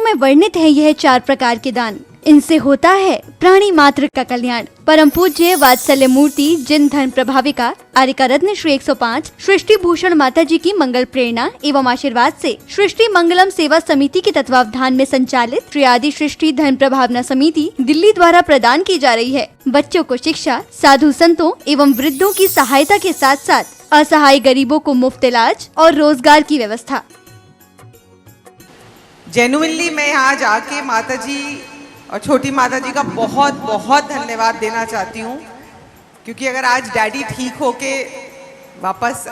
में वर्णित है यह 4 प्रकार के दान। इनसे होता है प्राणी मात्र का कल्याण। परम पूज्य वात्सल्य मूर्ति जिन धर्म प्रभाविका आर्यका रत्न श्री 105 सृष्टि भूषण माता जी की मंगल प्रेरणा एवं आशीर्वाद से सृष्टि मंगलम सेवा समिति के तत्वावधान में संचालित श्री आदि सृष्टि धर्म प्रभावना समिति दिल्ली द्वारा प्रदान की जा रही है। बच्चों को शिक्षा, साधु संतों एवं वृद्धों की सहायता के साथ साथ असहाय गरीबों को मुफ्त इलाज और रोजगार की व्यवस्था। जेन्युइनली मैं यहाँ जाके माता जी और छोटी माता जी का बहुत बहुत धन्यवाद देना चाहती हूँ, क्योंकि अगर आज डैडी ठीक होके वापस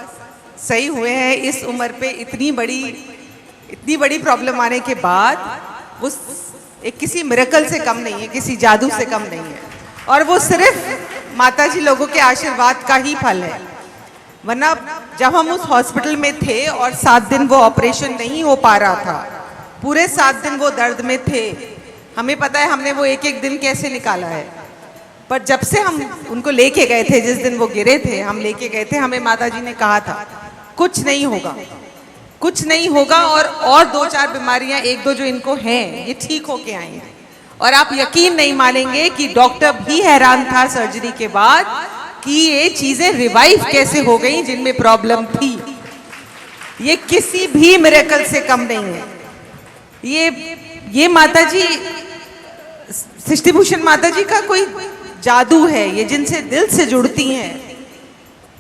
सही हुए हैं इस उम्र पे, इतनी बड़ी प्रॉब्लम आने के बाद, वो एक किसी मिरेकल से कम नहीं है, किसी जादू से कम नहीं है, और वो सिर्फ माता जी लोगों के आशीर्वाद का ही फल है। वरना जब हम उस हॉस्पिटल में थे और 7 दिन वो ऑपरेशन नहीं हो पा रहा था, पूरे 7 दिन वो दर्द में थे, हमें पता है हमने वो एक एक दिन कैसे निकाला है। पर जब से हम उनको लेके गए थे, जिस दिन वो गिरे थे हम लेके गए थे, हमें माताजी ने कहा था कुछ नहीं होगा, कुछ नहीं होगा, और 2-4 बीमारियां 1-2 जो इनको हैं ये ठीक होके आएंगे। और आप यकीन नहीं मानेंगे कि डॉक्टर भी हैरान था सर्जरी के बाद कि ये चीजें रिवाइव कैसे हो गई जिनमें प्रॉब्लम थी। ये किसी भी मिरेकल से कम नहीं है। ये माताजी, सृष्टि भूषण माता जी का कोई जादू है, ये जिनसे दिल से जुड़ती हैं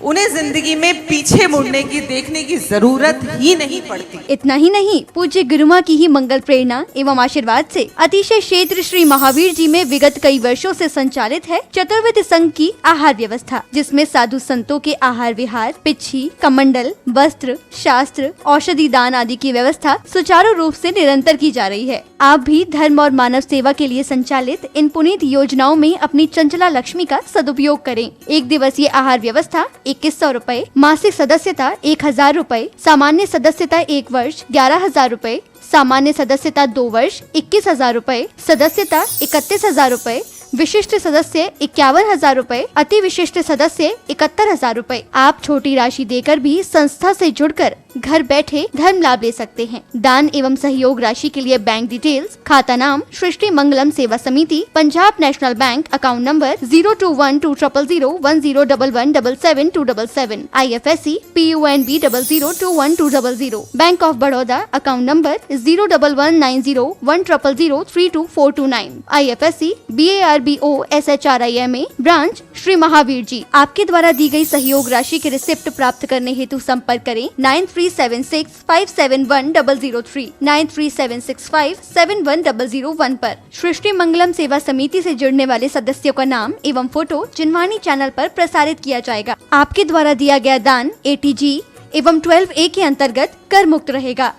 उन्हें जिंदगी में पीछे मुड़ने की, देखने की जरूरत ही नहीं पड़ती। इतना ही नहीं, पूज्य गुरुमा की ही मंगल प्रेरणा एवं आशीर्वाद से अतिशय क्षेत्र श्री महावीर जी में विगत कई वर्षों से संचालित है चतुर्विध संघ की आहार व्यवस्था, जिसमें साधु संतों के आहार विहार, पिच्छी, कमंडल, वस्त्र, शास्त्र, औषधि दान आदि की व्यवस्था सुचारू रूप से निरंतर की जा रही है। आप भी धर्म और मानव सेवा के लिए संचालित इन पुनीत योजनाओं में अपनी चंचला लक्ष्मी का सदुपयोग करें। 1 दिवसीय आहार व्यवस्था 2100 रूपए, मासिक सदस्यता 1000 रूपए, सामान्य सदस्यता 1 वर्ष 11,000 रूपए, सामान्य सदस्यता 2 वर्ष 21,000 रूपए, सदस्यता 31,000 रूपए, विशिष्ट सदस्य 51,000 रूपए, अति विशिष्ट सदस्य 71,000 रूपए। आप छोटी राशि देकर भी संस्था से जुड़कर घर बैठे धर्म लाभ ले सकते हैं। दान एवं सहयोग राशि के लिए बैंक डिटेल्स, खाता नाम सृष्टि Mangalam Seva Samiti, Punjab national bank, account number 02120010117777, IFSC PUNB 00212200, bank of Baroda, account number 011901000324429, IFSC BARBO SHRIMA, branch Shri Mahavir ji. आपके द्वारा दी गई सहयोग राशि के रिसिप्ट प्राप्त करने हेतु संपर्क करें 9376571003, 9376571001 पर। सृष्टि मंगलम सेवा समिति से जुड़ने वाले सदस्यों का नाम एवं फोटो जिनवाणी चैनल पर प्रसारित किया जाएगा। आपके द्वारा दिया गया दान ATG एवं 12A के अंतर्गत कर मुक्त रहेगा।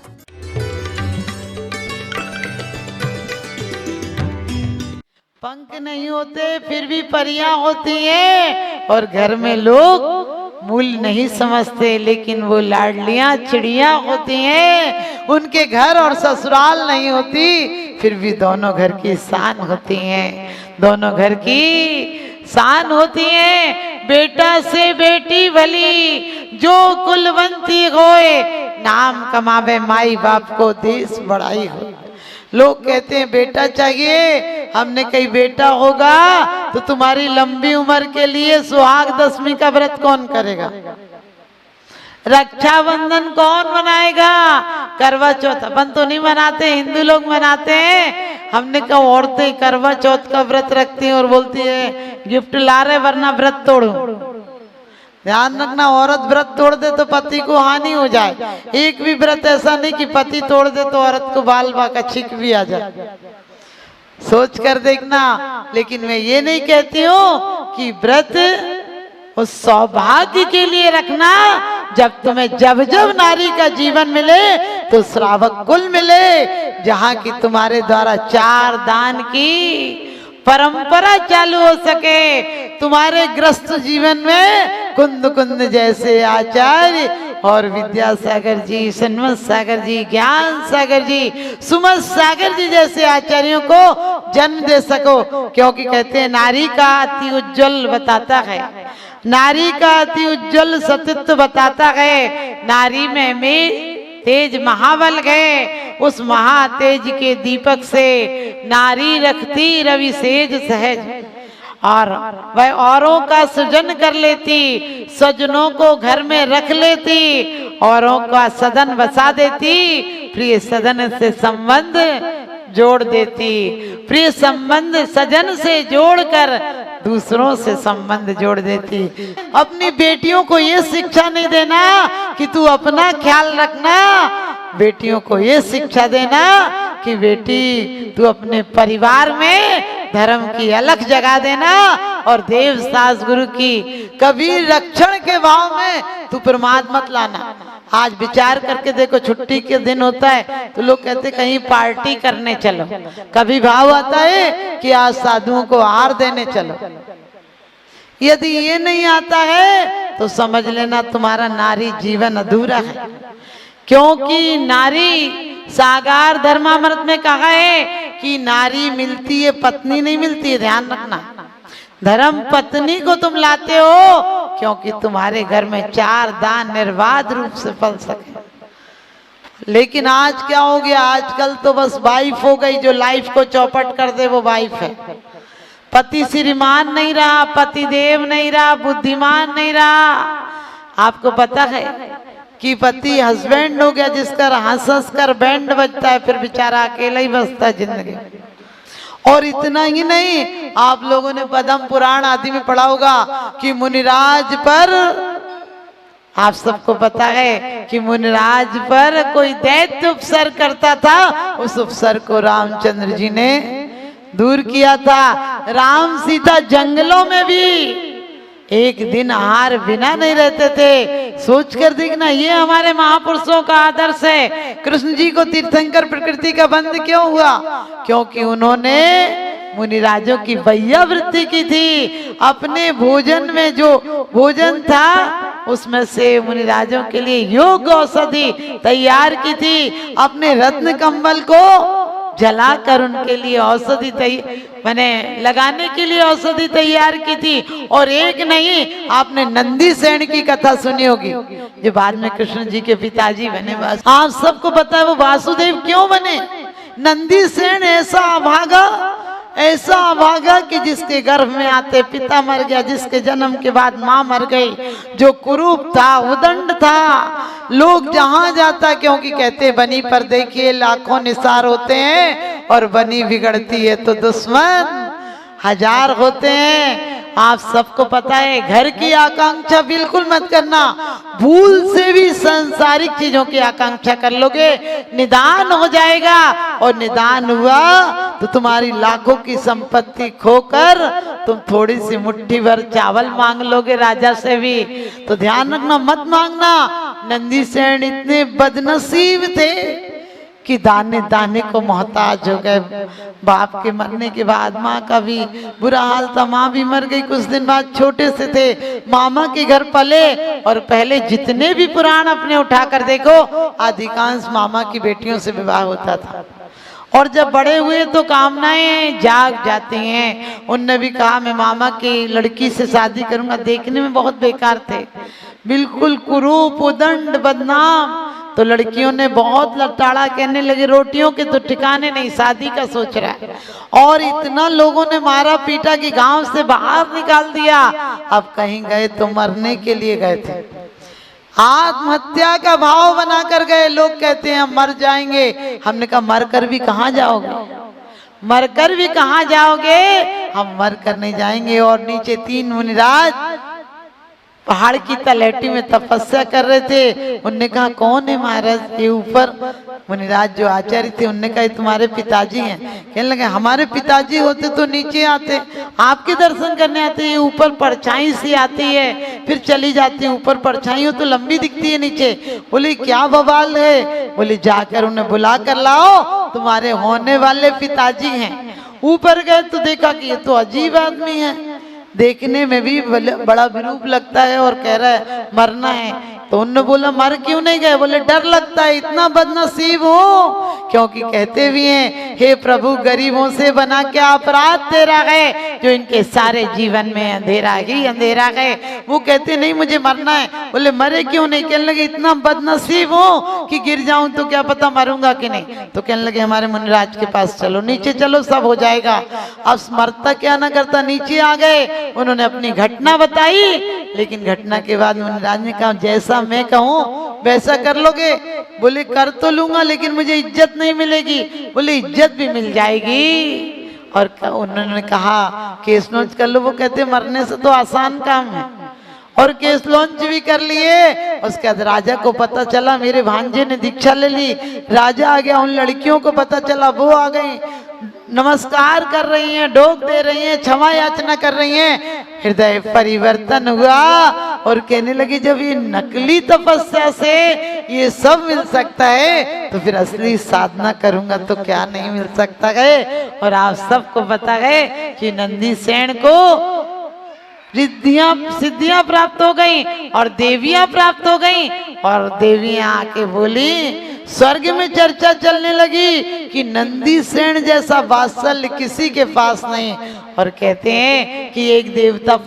पंख नहीं होते फिर भी परियां होती हैं, और घर में लोग मूल नहीं समझते, लेकिन वो लाडलियां चिड़िया होती हैं। उनके घर और ससुराल नहीं होती, फिर भी दोनों घर की शान होती हैं, दोनों घर की शान होती हैं। बेटा से बेटी भली जो कुलवंती होए, नाम कमावे माई बाप को देश बड़ाई हो। लोग कहते हैं बेटा चाहिए, हमने कही बेटा होगा तो तुम्हारी लंबी उम्र के लिए सुहाग दशमी का व्रत कौन करेगा, रक्षाबंधन कौन मनाएगा, करवा चौथ अपन तो नहीं मनाते, हिंदू लोग मनाते हैं। हमने कहा औरतें करवा चौथ का व्रत रखती हैं और बोलती है गिफ्ट ला रहे वरना व्रत तोड़ो। ध्यान रखना, औरत व्रत तोड़ दे तो पति को हानि हो जाए। एक भी व्रत ऐसा नहीं कि पति तोड़ दे तो औरत को बाल बाका छिक भी आ जाए, सोच कर देखना। लेकिन मैं ये नहीं कहती हूँ कि व्रत उस सौभाग्य के लिए रखना जब तुम्हें जब नारी का जीवन मिले तो श्रावक कुल मिले, जहाँ की तुम्हारे द्वारा 4 दान की परंपरा चालू हो सके। तुम्हारे ग्रस्त जीवन में कुंद कुंद जैसे आचार्य और विद्यासागर जी, सन्मत सागर जी, ज्ञान सागर जी, सुमत सागर जी जैसे आचार्यों को जन्म दे सको। क्योंकि कहते हैं नारी का अति उज्जवल बताता है, नारी का अति उज्जवल सतीत्व बताता है। नारी में तेज महाबल गए, उस महातेज के दीपक से नारी रखती रवि सेज सहज, और वह औरों का सृजन कर लेती, सजनों को घर में रख लेती, औरों का सदन बसा देती, प्रिय सदन से संबंध जोड़ देती, प्रिय संबंध सजन से जोड़कर दूसरों से संबंध जोड़ देती। अपनी बेटियों को ये शिक्षा नहीं देना कि तू अपना ख्याल रखना, बेटियों को ये शिक्षा देना कि बेटी तू अपने परिवार में धर्म की अलख जगा देना, और देव सास गुरु की कबीर रक्षण के भाव में तू प्रमाद मत लाना। आज विचार करके देखो, छुट्टी के दिन होता है तो लोग कहते कहीं पार्टी करने चलो, कभी भाव आता है कि आज साधुओं को आहार देने चलो। यदि ये नहीं आता है तो समझ लेना तुम्हारा नारी जीवन अधूरा है, क्योंकि नारी सागार धर्मामृत में कहा है कि नारी मिलती है, पत्नी नहीं मिलती है। ध्यान रखना, धर्म पत्नी को तुम लाते हो क्योंकि तुम्हारे घर में 4 दान निर्बाध रूप से फल सके। लेकिन आज क्या हो गया, आजकल तो बस वाइफ हो गई, जो लाइफ को चौपट कर दे वो वाइफ है। पति श्रीमान नहीं रहा, पति देव नहीं रहा, बुद्धिमान नहीं रहा। आपको पता है कि पति हस्बैंड हो गया जिसका हंस हंस कर बैंड बजता है, फिर बेचारा अकेला ही बसता है जिंदगी। और इतना ही नहीं, आप लोगों ने पद्म पुराण आदि में पढ़ा होगा कि मुनिराज पर, आप सबको पता है कि मुनिराज पर कोई दैत्य उपसर करता था, उस उपसर को रामचंद्र जी ने दूर किया था। राम सीता जंगलों में भी एक दिन आहार बिना नहीं रहते थे। सोच कर देखना, ये हमारे महापुरुषों का आदर्श है। कृष्ण जी को तीर्थंकर प्रकृति का बंध क्यों हुआ? क्योंकि उन्होंने मुनिराजों की वैयावृत्ति की थी। अपने भोजन में जो भोजन था उसमें से मुनिराजों के लिए योग्य औषधि तैयार की थी। अपने रत्न कंबल को जलाकर उनके लिए औषधि मैंने लगाने के लिए औषधि तैयार की थी। और एक नहीं, आपने नंदी सेन की कथा सुनी होगी, जो बाद में कृष्ण जी के पिताजी बने। आप सबको पता है वो वासुदेव क्यों बने। नंदी सेन ऐसा अभागा कि जिसके गर्भ में आते पिता मर गया, जिसके जन्म के बाद माँ मर गई, जो कुरूप था, उदंड था। लोग जहां जाता, क्योंकि कहते बनी पर देखिए लाखों निसार होते हैं और बनी बिगड़ती है तो दुश्मन 1000 होते हैं। आप सबको पता है, घर की आकांक्षा बिल्कुल मत करना। भूल से भी सांसारिक चीजों की आकांक्षा कर लोगे, निदान हो जाएगा। और निदान हुआ तो तुम्हारी लाखों की संपत्ति खोकर तुम थोड़ी सी मुट्ठी भर चावल मांग लोगे राजा से भी। तो ध्यान रखना, मत मांगना। नंदी सेन इतने बदनसीब थे कि दाने दाने को मोहताज हो गए। बाप के मरने के बाद माँ का भी बुरा हाल था, माँ भी मर गई कुछ दिन बाद। छोटे से थे, मामा के घर पले। और पहले जितने भी पुराण अपने उठाकर देखो, अधिकांश मामा की बेटियों से विवाह होता था। और जब बड़े हुए तो कामनाएं जाग जाती हैं। उनने भी कहा मैं मामा की लड़की से शादी करूंगा। देखने में बहुत बेकार थे, बिल्कुल कुरूप, उदंड, बदनाम। तो लड़कियों ने बहुत लताड़ा कहने लगे, रोटियों के तो ठिकाने नहीं, शादी का सोच रहा है। और इतना लोगों ने मारा पीटा कि गांव से बाहर निकाल दिया। अब कहीं गए तो मरने के लिए गए थे, आत्महत्या का भाव बनाकर गए। लोग कहते हैं हम मर जाएंगे। हमने कहा मरकर भी कहाँ जाओगे, मरकर भी कहाँ जाओगे, हम मर कर नहीं जाएंगे। और नीचे 3 मुनिराज पहाड़ की तलहटी में तपस्या कर रहे थे। उनने कहा कौन है महाराज ये ऊपर? मुनिराज जो आचार्य थे उनने कहा तुम्हारे पिताजी हैं। कहने लगे हमारे पिताजी होते तो नीचे आते, आपके दर्शन करने आते। ये ऊपर परछाई सी आती है फिर चली जाती है, ऊपर परछाई हो तो लंबी दिखती है नीचे। बोले क्या बवाल है? बोले जाकर उन्हें बुला कर लाओ, तुम्हारे होने वाले पिताजी हैं। ऊपर गए तो देखा कि ये तो अजीब आदमी है, देखने में भी बड़ा विरूप लगता है और कह रहा है मरना है। तो उन्होंने बोला मर क्यों नहीं गए? बोले डर लगता है, इतना बदनसीब हूँ, क्योंकि कहते भी हैं हे प्रभु गरीबों से बना क्या अपराध तेरा है, जो इनके सारे जीवन में अंधेरा ही अंधेरा है। वो कहते नहीं मुझे मरना है। बोले मरे क्यों नहीं? कहने लगे इतना बदनसीब हूँ कि गिर जाऊं तो क्या पता मरूंगा कि नहीं। तो कहने लगे हमारे मुनिराज के पास चलो, नीचे चलो, सब हो जाएगा। अब मरता क्या ना करता, नीचे आ गए। उन्होंने अपनी घटना बताई, लेकिन घटना के बाद मुनिराज ने कहा जैसा मैं कहूँ वैसा कर लोगे? बोले कर तो लूंगा, लेकिन मुझे इज्जत नहीं मिलेगी। बोले इज्जत भी मिल जाएगी। और उन्होंने कहा केस लॉन्च कर लो। वो कहते मरने से तो आसान काम है। और केस लॉन्च भी कर लिए। उसके बाद राजा को पता चला मेरे भांजे ने दीक्षा ले ली। राजा आ गया, उन लड़कियों को पता चला, वो आ गई, नमस्कार कर रही हैं, ढोक दे रही हैं, क्षमा याचना कर रही हैं। हृदय परिवर्तन हुआ और कहने लगी जब ये नकली तपस्या से ये सब मिल सकता है तो फिर असली साधना करूंगा तो क्या नहीं मिल सकता है। और आप सबको पता है कि नंदी सेन को सिद्धियां प्राप्त हो गई और देवियां प्राप्त हो गई। और देवियां आके बोली, स्वर्ग में चर्चा चलने लगी कि नंदी सेन जैसा वात्सल्य किसी के पास नहीं। और कहते हैं कि एक देवता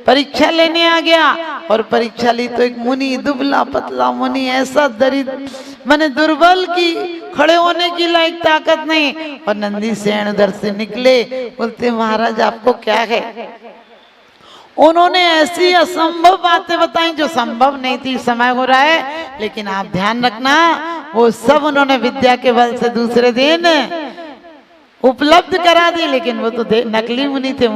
परीक्षा लेने आ गया और परीक्षा ली तो एक मुनि, दुबला पतला मुनि, ऐसा दरिद्र माने दुर्बल की खड़े होने की लायक ताकत नहीं। और नंदी सेन उधर से निकले, बोलते महाराज आपको क्या है? उन्होंने ऐसी असंभव बातें बताई जो संभव नहीं थी। समय हो रहा है, लेकिन आप ध्यान रखना वो सब उन्होंने विद्या के बल से दूसरे दिन उपलब्ध करा दी। लेकिन वो तो नकली मुनि थे,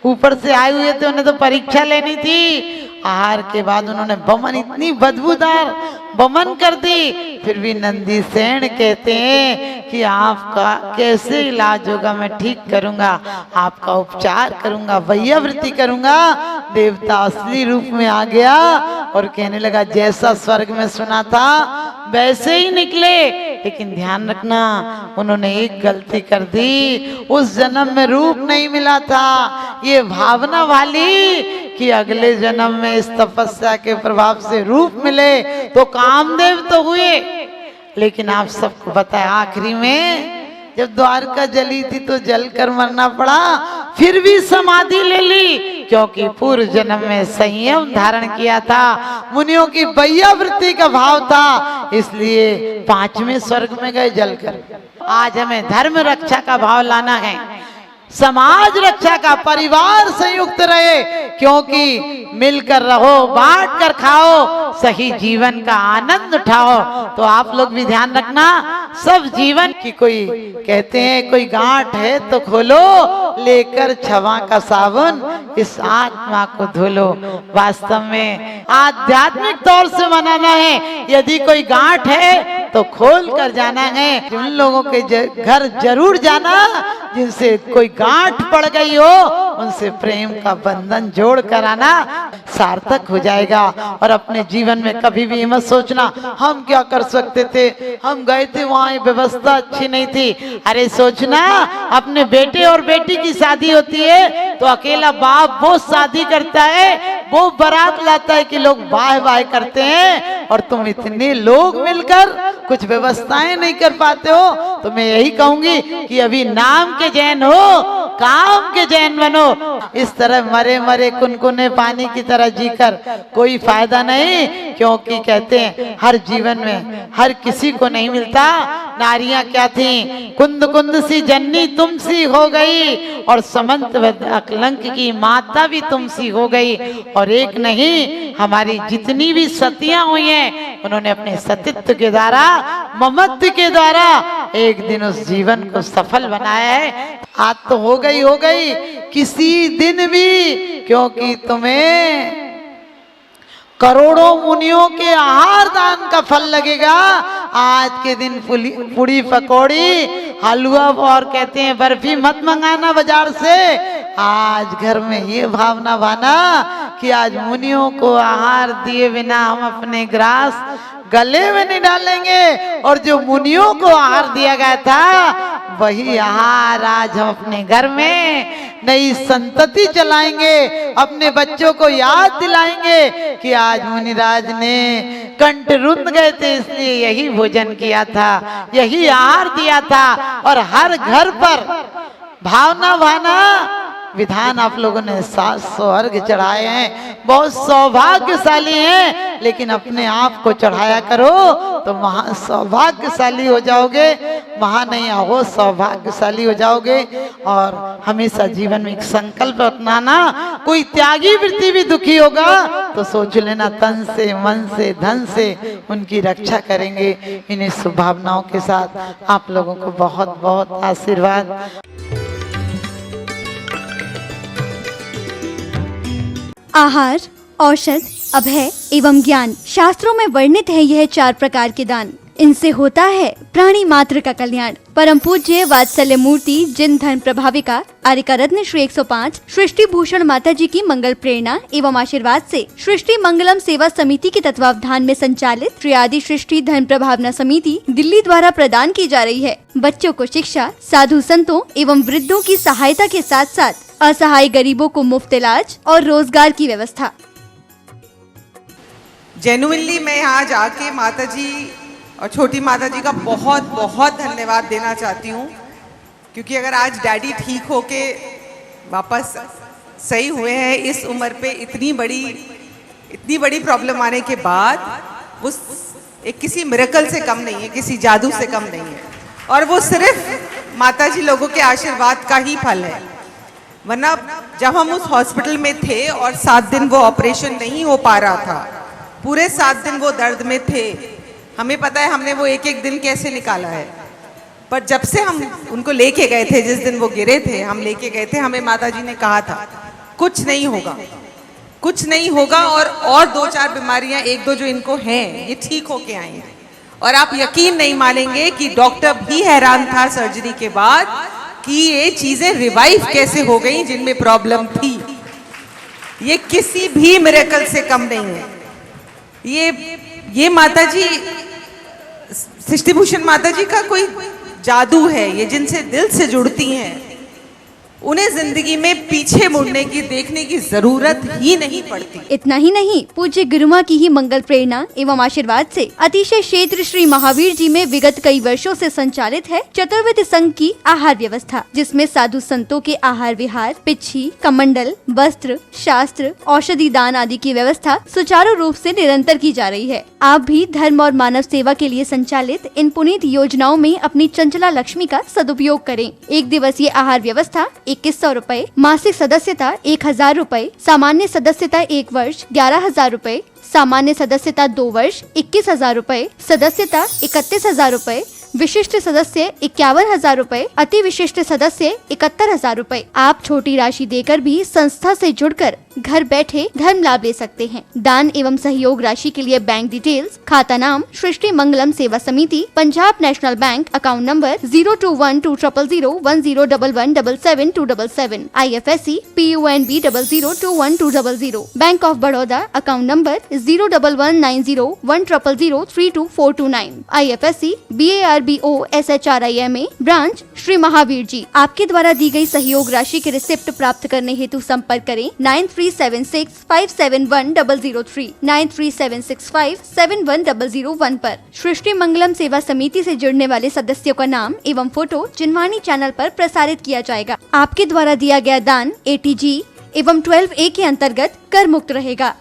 ऊपर से आए हुए थे, उन्हें तो परीक्षा लेनी थी। आहार के बाद उन्होंने बमन, इतनी बदबूदार बमन कर दी। फिर भी नंदी सेन कहते हैं कि आपका कैसे इलाज होगा, मैं ठीक करूंगा, आपका उपचार करूंगा, वैयावृत्ति करूंगा। देवता असली रूप में आ गया और कहने लगा जैसा स्वर्ग में सुना था वैसे ही निकले। लेकिन ध्यान रखना उन्होंने एक गलती कर दी, उस जन्म में रूप नहीं मिला था। ये भावना वाली कि अगले जन्म में इस तपस्या के प्रभाव से रूप मिले तो कामदेव तो हुए। लेकिन आप सबको बताया आखिरी में जब द्वारका जली थी तो जल कर मरना पड़ा, फिर भी समाधि ले ली, क्योंकि पूर्व जन्म में संयम धारण किया था, मुनियों की वैयावृत्ति का भाव था, इसलिए 5वें स्वर्ग में गए जलकर। आज हमें धर्म रक्षा का भाव लाना है, समाज रक्षा का, परिवार संयुक्त रहे, क्योंकि मिलकर रहो, बांट कर खाओ, सही जीवन का आनंद उठाओ। तो आप लोग भी ध्यान रखना, सब जीवन की कोई कहते हैं कोई गांठ है तो खोलो, लेकर क्षमा का साबुन इस आत्मा को धो लो। वास्तव में आध्यात्मिक तौर से मनाना है, यदि कोई गांठ है तो खोल कर जाना है। उन लोगों के घर जरूर जाना जिनसे कोई गांठ पड़ गई हो, उनसे प्रेम का बंधन जोड़ कर आना, सार्थक हो जाएगा। और अपने जीवन में कभी भी मत सोचना हम क्या कर सकते थे, हम गए थे वहां व्यवस्था अच्छी नहीं थी। अरे सोचना अपने बेटे और बेटी की शादी होती है तो अकेला बाप वो शादी करता है, वो बारात लाता है कि लोग बाह बाह करते हैं, और तुम इतने लोग मिलकर कुछ व्यवस्थाएं नहीं कर पाते हो। तो मैं यही कहूंगी कि अभी नाम के जैन हो, काम के जैन बनो। इस तरह मरे मरे कुनकुने पानी की तरह जीकर कोई फायदा नहीं, क्योंकि कहते हैं हर जीवन में हर किसी को नहीं मिलता। नारियां क्या थी, कुंद कुंद सी जन्नी तुम सी हो गई, और समंत अकलंक की माता भी तुम सी हो गई। और एक नहीं, हमारी जितनी भी सतियां हुई हैं उन्होंने अपने सतित्व के द्वारा, ममत्व के द्वारा एक दिन उस जीवन को सफल बनाया है। आज तो हो गई किसी दिन भी, क्योंकि तुम्हें करोड़ों मुनियों के आहार दान का फल लगेगा। आज के दिन पूड़ी पकौड़ी हलवा और कहते हैं बर्फी मत मंगाना बाजार से। आज घर में ये भावना बना कि आज मुनियों को आहार दिए बिना हम अपने ग्रास गले में नहीं डालेंगे, और जो मुनियों को आहार दिया गया था वही आहार आज हम अपने घर में नई संतति चलाएंगे, अपने बच्चों को याद दिलाएंगे कि आज मुनिराज ने कंठ रुंध गए थे इसलिए यही भोजन किया था, यही आहार दिया था। और हर घर पर भावना भाना विधान आप लोगों ने 700 अर्घ चढ़ाए हैं, बहुत सौभाग्यशाली हैं। लेकिन अपने आप को चढ़ाया करो तो महा सौभाग्यशाली हो जाओगे, महा नहीं आओ सौभाग्यशाली हो जाओगे। और हमेशा जीवन में एक संकल्प अपनाना, कोई त्यागी वृत्ति भी दुखी होगा तो सोच लेना तन से मन से धन से उनकी रक्षा करेंगे। इन्हीं शुभभावनाओं के साथ आप लोगों को बहुत बहुत आशीर्वाद। आहार, औषध, अभय एवं ज्ञान शास्त्रों में वर्णित है यह 4 प्रकार के दान। इनसे होता है प्राणी मात्र का कल्याण। परम पूज्य वात्सल्य मूर्ति जिन धर्म प्रभाविका आर्यका रत्न श्री 105 सृष्टि भूषण माता जी की मंगल प्रेरणा एवं आशीर्वाद से सृष्टि मंगलम सेवा समिति के तत्वावधान में संचालित श्री आदि सृष्टि धर्म प्रभावना समिति दिल्ली द्वारा प्रदान की जा रही है। बच्चों को शिक्षा, साधु संतों एवं वृद्धों की सहायता के साथ साथ असहाय गरीबों को मुफ्त इलाज और रोजगार की व्यवस्था। जेन्युइनली मैं यहाँ जाके माता जी और छोटी माता जी का बहुत बहुत धन्यवाद देना चाहती हूँ, क्योंकि अगर आज डैडी ठीक होके वापस सही हुए हैं इस उम्र पे, इतनी बड़ी प्रॉब्लम आने के बाद, वो एक किसी मिरेकल से कम नहीं है, किसी जादू से कम नहीं है। और वो सिर्फ माता जी लोगों के आशीर्वाद का ही फल है। वरना जब हम उस हॉस्पिटल में थे और 7 दिन वो ऑपरेशन नहीं हो पा रहा था, पूरे 7 दिन वो दर्द में थे, हमें पता है हमने वो एक एक दिन कैसे निकाला है। पर जब से हम उनको लेके गए थे, जिस दिन वो गिरे थे हम लेके गए थे, हमें माता जी ने कहा था कुछ नहीं होगा, कुछ नहीं होगा। और 2-4 बीमारियां 1-2 जो इनको हैं ये ठीक होके आएंगी। और आप यकीन नहीं मानेंगे कि डॉक्टर भी हैरान था सर्जरी के बाद कि ये चीजें रिवाइव कैसे हो गई जिनमें प्रॉब्लम थी। ये किसी भी मिरेकल से कम नहीं है। ये माता जी, सृष्टि भूषण माता जी का कोई जादू है। ये जिनसे दिल से जुड़ती हैं उन्हें जिंदगी में पीछे मुड़ने की, देखने की जरूरत ही नहीं पड़ती। इतना ही नहीं, पूज्य गुरुमा की ही मंगल प्रेरणा एवं आशीर्वाद से अतिशय क्षेत्र श्री महावीर जी में विगत कई वर्षों से संचालित है चतुर्विध संघ की आहार व्यवस्था, जिसमें साधु संतों के आहार विहार, पिच्छी, कमंडल, वस्त्र, शास्त्र, औषधि दान आदि की व्यवस्था सुचारू रूप से निरंतर की जा रही है। आप भी धर्म और मानव सेवा के लिए संचालित इन पुनीत योजनाओं में अपनी चंचला लक्ष्मी का सदुपयोग करें। 1 दिवसीय आहार व्यवस्था 2100 रूपए, मासिक सदस्यता 1000 रूपए, सामान्य सदस्यता 1 वर्ष 11000 रूपए, सामान्य सदस्यता 2 वर्ष 21000 रूपए, सदस्यता 31000 रूपए, विशिष्ट सदस्य 51000 रूपए, अति विशिष्ट सदस्य 71000 रूपए। आप छोटी राशि देकर भी संस्था से जुड़कर घर बैठे धर्म लाभ ले सकते हैं। दान एवं सहयोग राशि के लिए बैंक डिटेल्स, खाता नाम सृष्टि Mangalam Seva Samiti, Punjab national bank, account number 02120010117777, IFSC PUNB 0021200, bank of Baroda, account number 011901000324229, IFSC BARBO SHRIMA, branch Shri Mahavir ji. आपके द्वारा दी गई सहयोग राशि के रिसिप्ट प्राप्त करने हेतु संपर्क करें 9376571003, 9376571001 पर। सृष्टि मंगलम सेवा समिति से जुड़ने वाले सदस्यों का नाम एवं फोटो जिनवाणी चैनल पर प्रसारित किया जाएगा। आपके द्वारा दिया गया दान ATG एवं 12A के अंतर्गत कर मुक्त रहेगा।